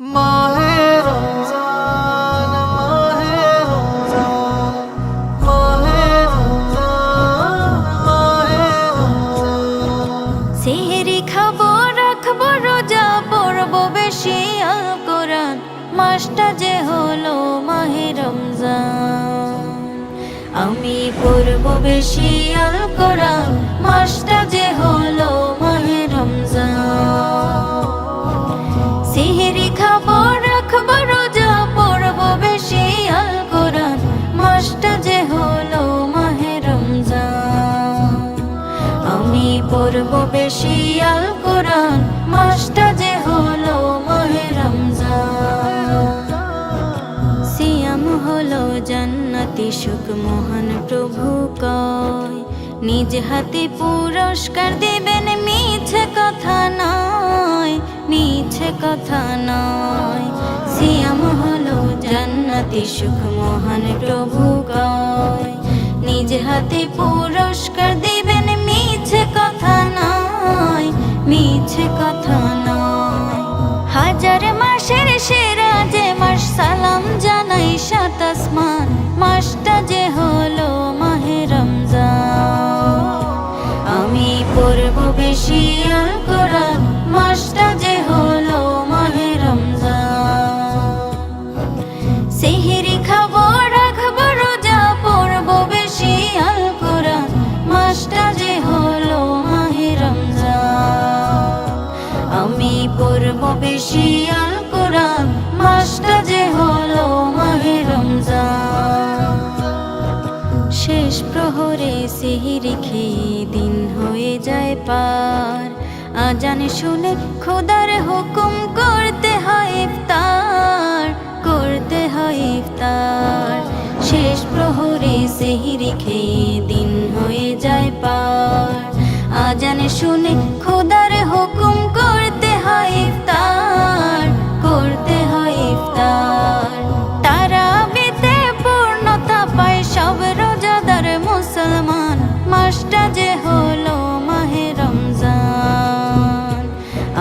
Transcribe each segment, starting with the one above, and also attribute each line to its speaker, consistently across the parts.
Speaker 1: माहे रमजान माहे रमजान माहे रमजान माहे रमजान
Speaker 2: সেহরি খাবো রাখবো রোজা পড়বো বেশি আল কোরআন মাসটা যে হলো মাহে রমজান আমি পড়বো বেশি আল কোরআন মাসটা যে হলো মাহে রমজান সেহরি খাবো রাখবো রোজা পড়বো বেশি আল কোরআন মাসটা যে হলো মাহে রমজান আমি পড়বো বেশি আল কোরআন মাসটা যে হলো মাহে রমজান সিয়াম হলো জান্নাতি সুখ মহান প্রভু কয় নিজ হাতে পুরস্কার দেবেন মিছে কথা নয় মিছে কথা নয় সিয়াম হলো জান্নাতি সুখ মহান প্রভু কয় নিজ হাতে পুরস্কার দেবেন মিছে কথা নয় মিছে কথা নয় হাজার মাসের সেরা যে মাস সালাম জানাই সাত আসমান মাসটা যে হলো মাহে রমজান আমি পড়বো বেশি আল কোরআন মাসটা যে হলো মাহে রমজান সেহরি খাবো রাখবো রোজা পড়বো বেশি আল কোরআন মাসটা যে হলো মাহে রমজান আমি পড়বো বেশি আল কোরআন মাসটা যে হলো মাহে রমজান শেষ প্রহরে সেহরি খেয়ে দিন হয়ে যায় পার আজান শুনে খোদার হুকুম করতে হয় ইফতার করতে হয় ইফতার শেষ প্রহরে সেহরি খেয়ে দিন হয়ে যায় পার আজান শুনে খোদার হুকুম করতে হয় ইফতার করতে হয় ইফতার তারাবিতে পূর্ণতা পায় সব রোজাদার মুসলমান মাসটা যে হলো মাহে রমজান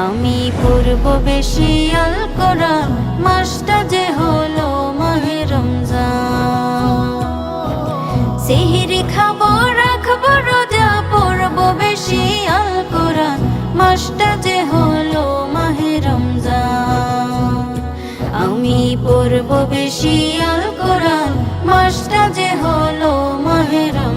Speaker 2: আমি পড়বো বেশি আল কোরআন মাসটা যে হলো মাহে রমজান সেহরি খাবো রাখবো রোজা পড়বো বেশি আল কোরআন মাসটা যে হলো মাহে রমজান আমি পড়বো বেশি আল কোরআন মাসটা যে হলো মাহে রমজান।